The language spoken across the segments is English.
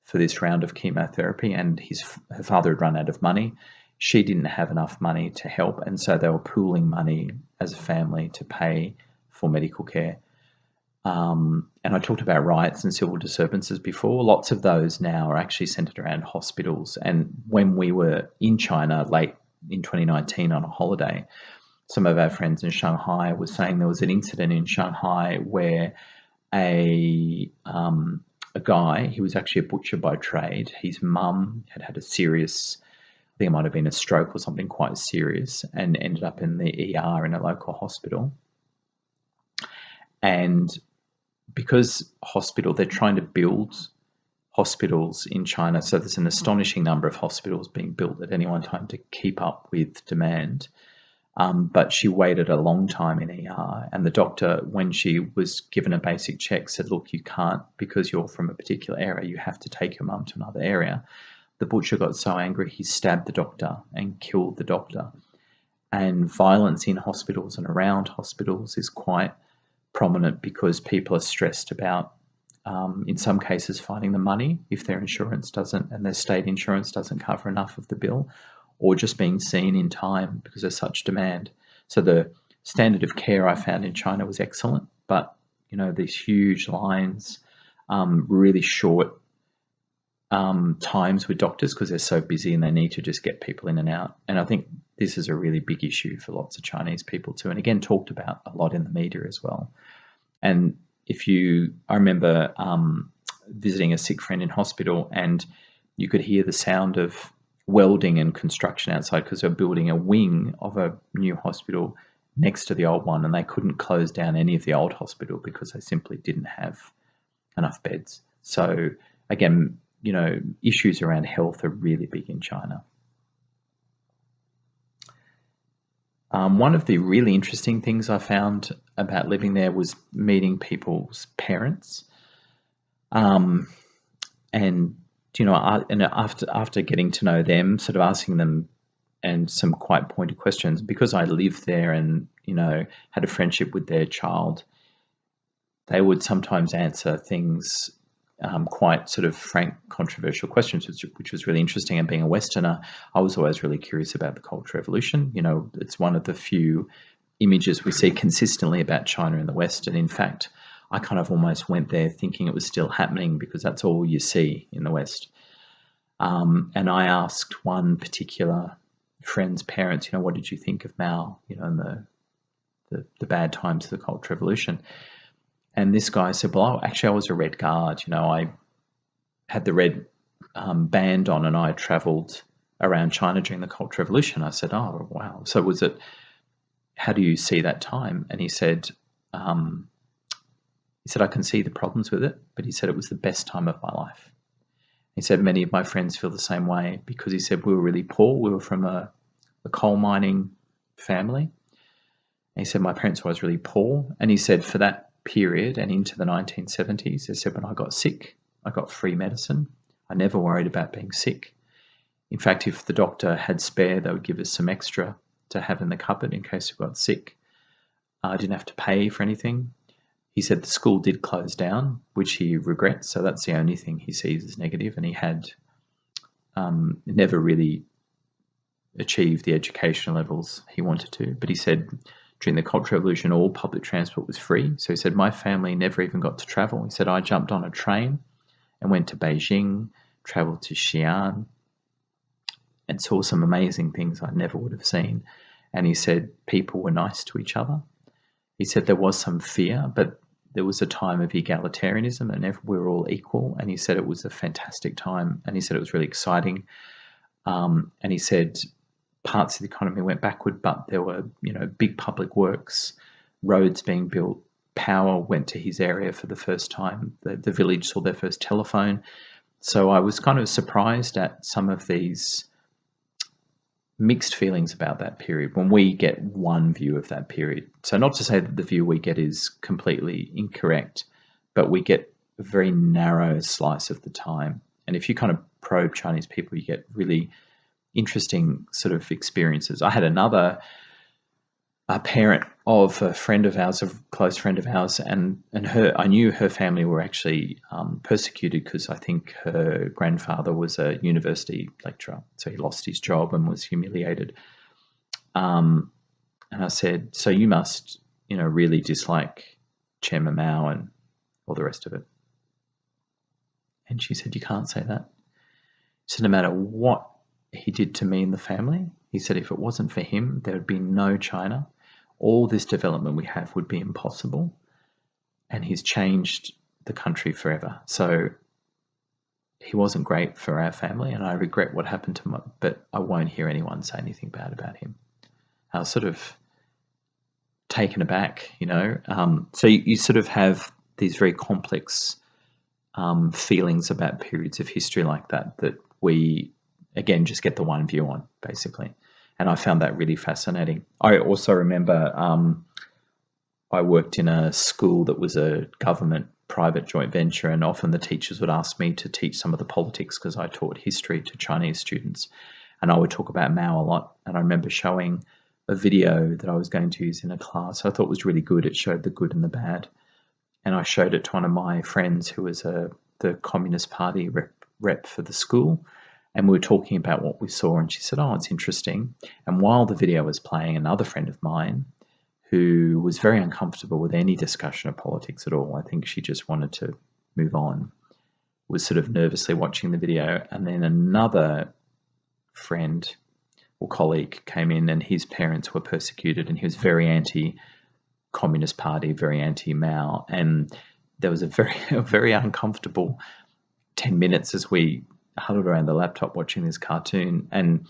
for this round of chemotherapy, and her father had run out of money. She didn't have enough money to help, and so they were pooling money as a family to pay for medical care. And I talked about riots and civil disturbances before. Lots of those now are actually centered around hospitals. And when we were in China late in 2019 on a holiday, some of our friends in Shanghai were saying there was an incident in Shanghai where a guy, he was actually a butcher by trade. His mum had a serious, I think it might have been a stroke or something quite serious, and ended up in the ER in a local hospital. And because they're trying to build hospitals in China, so there's an astonishing number of hospitals being built at any one time to keep up with demand. But she waited a long time in ER, and the doctor, when she was given a basic check, said, look, you can't, because you're from a particular area, you have to take your mum to another area. The butcher got so angry, he stabbed the doctor and killed the doctor. And violence in hospitals and around hospitals is quite prominent because people are stressed about, in some cases, finding the money if their insurance doesn't, and their state insurance doesn't cover enough of the bill, or just being seen in time because there's such demand. So the standard of care I found in China was excellent, but these huge lines, really short times with doctors because they're so busy and they need to just get people in and out. And I think this is a really big issue for lots of Chinese people too, and again talked about a lot in the media as well. And I remember visiting a sick friend in hospital, and you could hear the sound of welding and construction outside because they're building a wing of a new hospital next to the old one, and they couldn't close down any of the old hospital because they simply didn't have enough beds. So again, issues around health are really big in China. One of the really interesting things I found about living there was meeting people's parents. And after getting to know them, sort of asking them and some quite pointed questions, because I lived there and, had a friendship with their child, they would sometimes answer things, quite sort of frank, controversial questions, which was really interesting. And being a Westerner, I was always really curious about the Cultural Revolution. It's one of the few images we see consistently about China in the West. And in fact, I kind of almost went there thinking it was still happening because that's all you see in the West. And I asked one particular friend's parents, what did you think of Mao, and the bad times of the Cultural Revolution? And this guy said, well, actually, I was a Red Guard. I had the red band on, and I travelled around China during the Cultural Revolution. I said, oh, wow. So how do you see that time? And he said, I can see the problems with it, but he said it was the best time of my life. He said many of my friends feel the same way because he said we were really poor. We were from a coal mining family. And he said my parents were always really poor. And he said for that period and into the 1970s, he said when I got sick, I got free medicine. I never worried about being sick. In fact, if the doctor had spare, they would give us some extra to have in the cupboard in case we got sick. I didn't have to pay for anything. He said the school did close down, which he regrets. So that's the only thing he sees as negative. And he had never really achieved the educational levels he wanted to. But he said during the Cultural Revolution, all public transport was free. So he said my family never even got to travel. He said I jumped on a train and went to Beijing, travelled to Xi'an, and saw some amazing things I never would have seen. And he said people were nice to each other. He said there was some fear, but there was a time of egalitarianism and we were all equal. And he said it was a fantastic time. And he said it was really exciting. And he said parts of the economy went backward, but there were, big public works, roads being built, power went to his area for the first time. The village saw their first telephone. So I was kind of surprised at some of these mixed feelings about that period when we get one view of that period. So not to say that the view we get is completely incorrect, but we get a very narrow slice of the time. And if you kind of probe Chinese people, you get really interesting sort of experiences. I had another a parent of a friend of ours, a close friend of ours, and her. I knew her family were actually persecuted because I think her grandfather was a university lecturer, so he lost his job and was humiliated. And I said, "So you must, really dislike Chairman Mao and all the rest of it." And she said, "You can't say that." She said, "No matter what he did to me and the family," he said, "if it wasn't for him, there would be no China. All this development we have would be impossible, and he's changed the country forever. So he wasn't great for our family, and I regret what happened to him, but I won't hear anyone say anything bad about him." I was sort of taken aback, So you sort of have these very complex feelings about periods of history like that we, again, just get the one view on, basically. And I found that really fascinating. I also remember I worked in a school that was a government-private joint venture, and often the teachers would ask me to teach some of the politics because I taught history to Chinese students, and I would talk about Mao a lot. And I remember showing a video that I was going to use in a class I thought was really good. It showed the good and the bad. And I showed it to one of my friends who was the Communist Party rep for the school. And we were talking about what we saw, and she said, "Oh, it's interesting." And while the video was playing, another friend of mine who was very uncomfortable with any discussion of politics at all, I think she just wanted to move on, was sort of nervously watching the video. And then another friend or colleague came in, and his parents were persecuted, and he was very anti-Communist Party, very anti-Mao. And there was a very uncomfortable 10 minutes as we huddled around the laptop watching this cartoon. And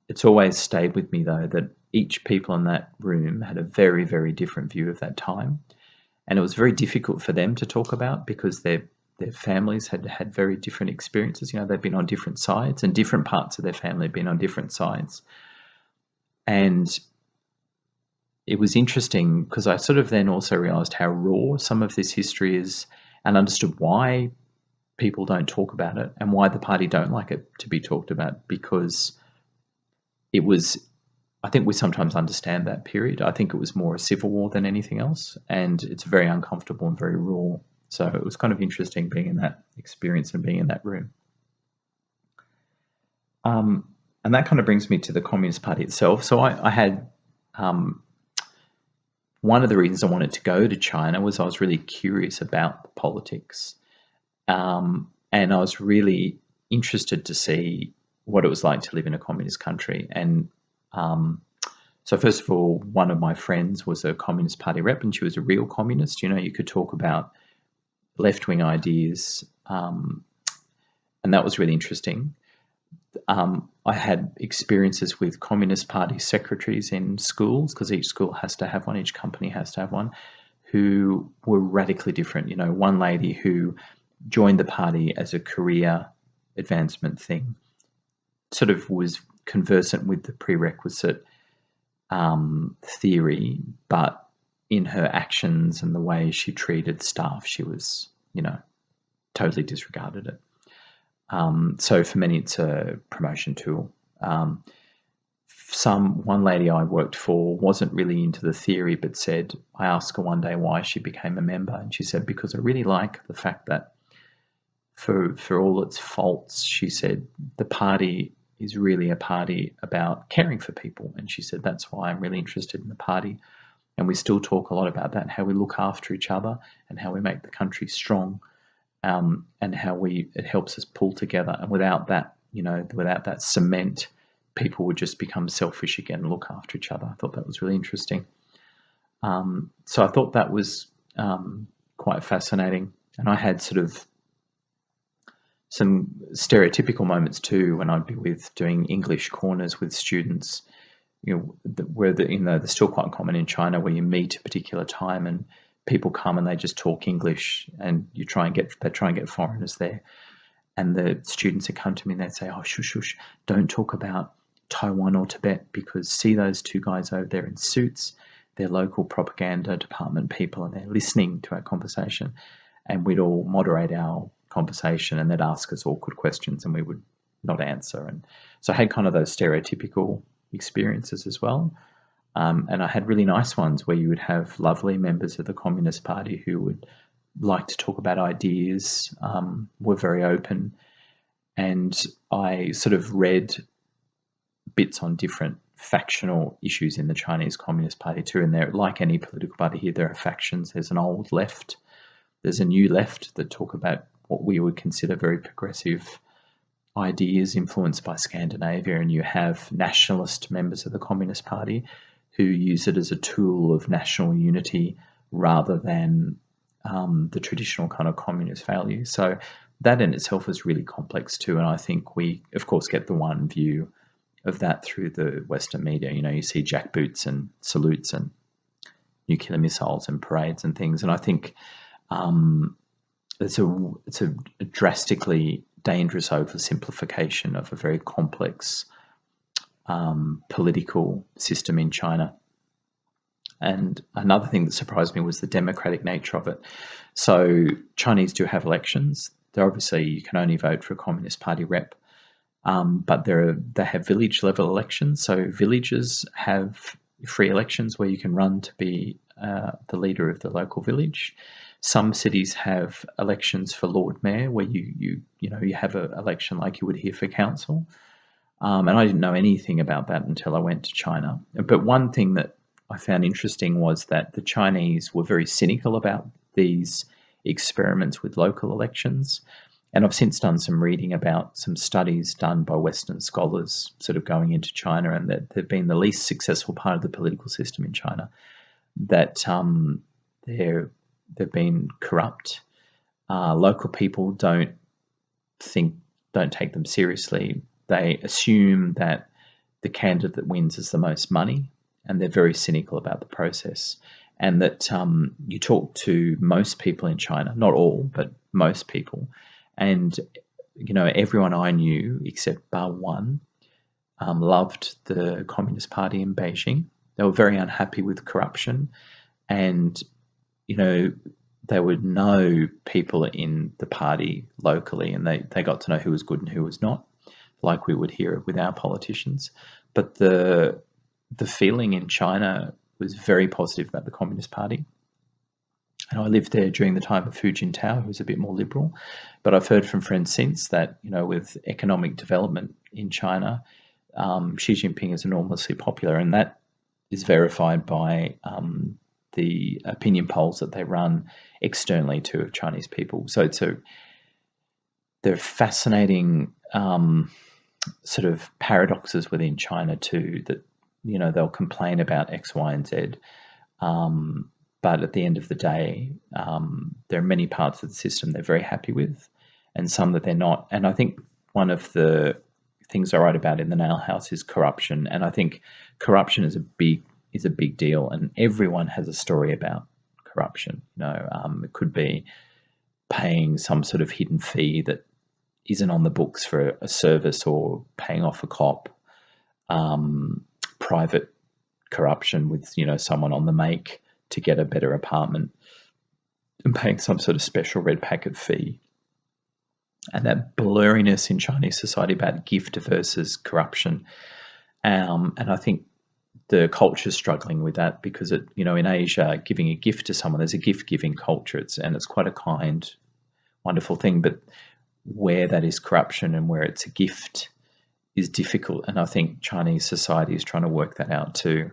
it's always stayed with me, though, that each people in that room had a very, very different view of that time. And it was very difficult for them to talk about because their families had very different experiences. They'd been on different sides, and different parts of their family had been on different sides. And it was interesting because I sort of then also realised how raw some of this history is, and understood why people don't talk about it and why the party don't like it to be talked about, because it was, I think we sometimes understand that period. I think it was more a civil war than anything else, and it's very uncomfortable and very raw. So it was kind of interesting being in that experience and being in that room. And that kind of brings me to the Communist Party itself. So I had one of the reasons I wanted to go to China was I was really curious about the politics. And I was really interested to see what it was like to live in a communist country. And so first of all, one of my friends was a Communist Party rep, and she was a real communist. You could talk about left-wing ideas, and that was really interesting. I had experiences with Communist Party secretaries in schools, because each school has to have one, each company has to have one, who were radically different. One lady who joined the party as a career advancement thing, sort of was conversant with the prerequisite theory, but in her actions and the way she treated staff, she was, totally disregarded it. So for many, it's a promotion tool. One lady I worked for wasn't really into the theory, but said, I asked her one day why she became a member, and she said, because I really like the fact that for all its faults, she said, the party is really a party about caring for people. And she said, that's why I'm really interested in the party. And we still talk a lot about that, how we look after each other and how we make the country strong, and how it helps us pull together. And without that, without that cement, people would just become selfish again and look after each other. I thought that was really interesting. So I thought that was quite fascinating. And I had sort of some stereotypical moments too when I'd be doing English corners with students, where they're still quite common in China, where you meet a particular time and people come and they just talk English, and they try and get foreigners there. And the students would come to me and they'd say, oh, shush, don't talk about Taiwan or Tibet, because see those two guys over there in suits, they're local propaganda department people, and they're listening to our conversation. And we'd all moderate our conversation, and they'd ask us awkward questions and we would not answer. And so I had kind of those stereotypical experiences as well. And I had really nice ones where you would have lovely members of the Communist Party who would like to talk about ideas, were very open. And I sort of read bits on different factional issues in the Chinese Communist Party too. And there, like any political party here, there are factions. There's an old left, there's a new left that talk about what we would consider very progressive ideas influenced by Scandinavia, and you have nationalist members of the Communist Party who use it as a tool of national unity rather than the traditional kind of communist values. So that in itself is really complex too, and I think we, of course, get the one view of that through the Western media. You know, you see jackboots and salutes and nuclear missiles and parades and things, and I think it's a drastically dangerous oversimplification of a very complex political system in China. And another thing that surprised me was the democratic nature of it. So Chinese do have elections. They're obviously, you can only vote for a Communist Party rep, but they have village level elections. So villages have free elections where you can run to be the leader of the local village. Some cities have elections for Lord Mayor where you have an election like you would here for council. And I didn't know anything about that until I went to China. But one thing that I found interesting was that the Chinese were very cynical about these experiments with local elections. And I've since done some reading about some studies done by Western scholars sort of going into China, and that they've been the least successful part of the political system in China, that they've been corrupt. Local people don't take them seriously. They assume that the candidate that wins is the most money, and they're very cynical about the process. And that you talk to most people in China, not all, but most people, and everyone I knew except bar one loved the Communist Party in Beijing. They were very unhappy with corruption, and they would know people in the party locally, and they got to know who was good and who was not, like we would hear with our politicians. But the feeling in China was very positive about the Communist Party. And I lived there during the time of Hu Jintao, who was a bit more liberal. But I've heard from friends since that, with economic development in China, Xi Jinping is enormously popular, and that is verified by the opinion polls that they run externally to Chinese people. So there are fascinating sort of paradoxes within China too, that they'll complain about X, Y, and Z, but at the end of the day, there are many parts of the system they're very happy with, and some that they're not. And I think one of the things I write about in the NailHouse is corruption, and I think corruption is a big deal, and everyone has a story about corruption. It could be paying some sort of hidden fee that isn't on the books for a service, or paying off a cop, private corruption with someone on the make to get a better apartment, and paying some sort of special red packet fee. And that blurriness in Chinese society about gift versus corruption, and I think the culture is struggling with that, because in Asia, giving a gift to someone, there's a gift giving culture, it's quite a kind, wonderful thing, but where that is corruption and where it's a gift is difficult. And I think Chinese society is trying to work that out too.